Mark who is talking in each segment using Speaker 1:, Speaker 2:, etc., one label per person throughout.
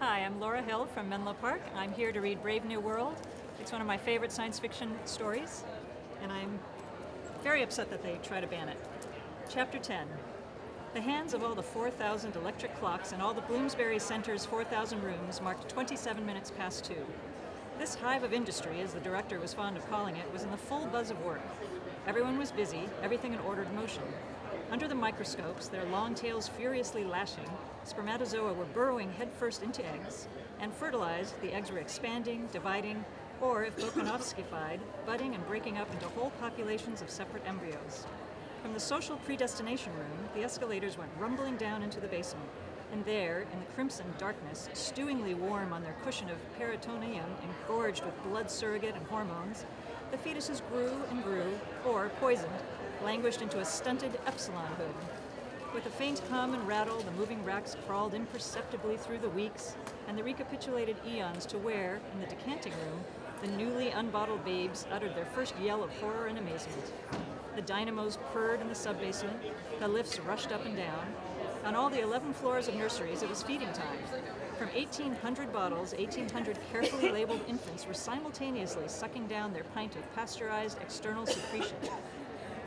Speaker 1: Hi, I'm Laura Hill from Menlo Park. I'm here to read Brave New World. It's one of my favorite science fiction stories, and I'm very upset that they try to ban it. Chapter 10. The hands of all the 4,000 electric clocks in all the Bloomsbury Center's 4,000 rooms marked 27 minutes past 2. This hive of industry, as the director was fond of calling it, was in the full buzz of work. Everyone was busy, everything in ordered motion. Under the microscopes, their long tails furiously lashing, spermatozoa were burrowing headfirst into eggs, and fertilized, the eggs were expanding, dividing, or, if Volkanovskified, budding and breaking up into whole populations of separate embryos. From the social predestination room, the escalators went rumbling down into the basement, and there, in the crimson darkness, stewingly warm on their cushion of peritoneum and gorged with blood surrogate and hormones, the fetuses grew and grew, or, poisoned, languished into a stunted epsilonhood. With a faint hum and rattle, the moving racks crawled imperceptibly through the weeks and the recapitulated eons to where, in the decanting room, the newly unbottled babes uttered their first yell of horror and amazement. The dynamos purred in the sub-basement, the lifts rushed up and down. On all the 11 floors of nurseries, it was feeding time. From 1,800 bottles, 1,800 carefully labeled infants were simultaneously sucking down their pint of pasteurized external secretion.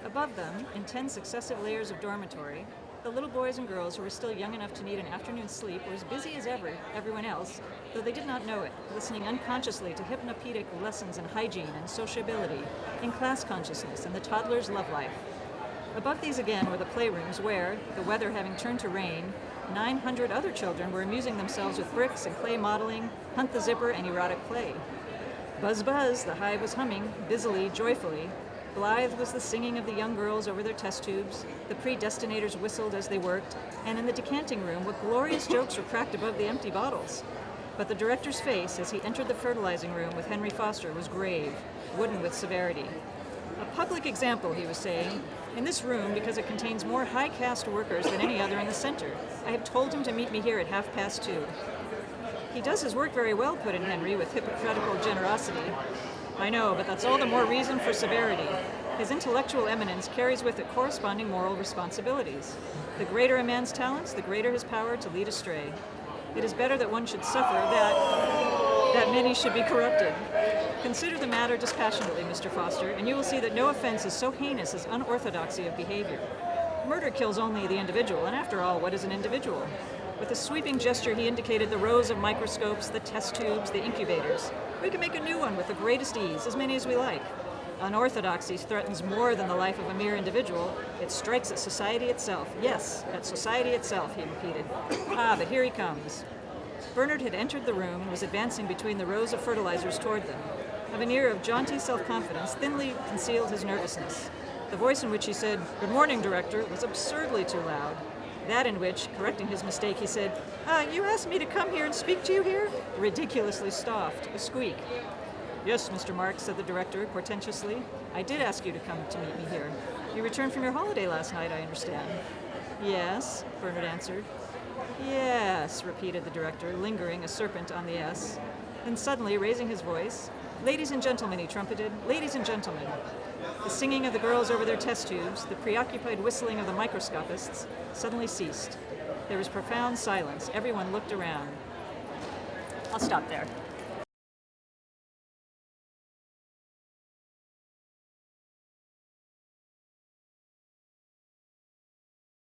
Speaker 1: Above them, in 10 successive layers of dormitory, the little boys and girls who were still young enough to need an afternoon sleep were as busy as everyone else, though they did not know it, listening unconsciously to hypnopedic lessons in hygiene and sociability, in class consciousness and the toddler's love life. Above these again were the playrooms where, the weather having turned to rain, 900 other children were amusing themselves with bricks and clay modeling, hunt the zipper, and erotic play. Buzz, buzz, the hive was humming, busily, joyfully. Blithe was the singing of the young girls over their test tubes, the predestinators whistled as they worked, and in the decanting room, what glorious jokes were cracked above the empty bottles. But the director's face, as he entered the fertilizing room with Henry Foster, was grave, wooden with severity. A public example, he was saying, in this room, because it contains more high-caste workers than any other in the center. I have told him to meet me here at 2:30. He does his work very well, put in Henry with hypocritical generosity. I know, but that's all the more reason for severity. His intellectual eminence carries with it corresponding moral responsibilities. The greater a man's talents, the greater his power to lead astray. It is better that one should suffer that many should be corrupted. Consider the matter dispassionately, Mr. Foster, and you will see that no offense is so heinous as unorthodoxy of behavior. Murder kills only the individual, and after all, what is an individual? With a sweeping gesture, he indicated the rows of microscopes, the test tubes, the incubators. We can make a new one with the greatest ease, as many as we like. Unorthodoxy threatens more than the life of a mere individual. It strikes at society itself. Yes, at society itself, he repeated. Ah, but here he comes. Bernard had entered the room and was advancing between the rows of fertilizers toward them. A veneer of jaunty self-confidence thinly concealed his nervousness. The voice in which he said, "Good morning, Director," was absurdly too loud. That in which, correcting his mistake, he said, "You asked me to come here and speak to you here?" ridiculously scoffed, a squeak. "Yes, Mr. Marks," said the director, portentously. "I did ask you to come to meet me here. You returned from your holiday last night, I understand." "Yes," Bernard answered. "Yes," repeated the director, lingering, a serpent on the S. Then suddenly, raising his voice, "Ladies and gentlemen," he trumpeted, "ladies and gentlemen." The singing of the girls over their test tubes, the preoccupied whistling of the microscopists, suddenly ceased. There was profound silence. Everyone looked around. I'll stop there.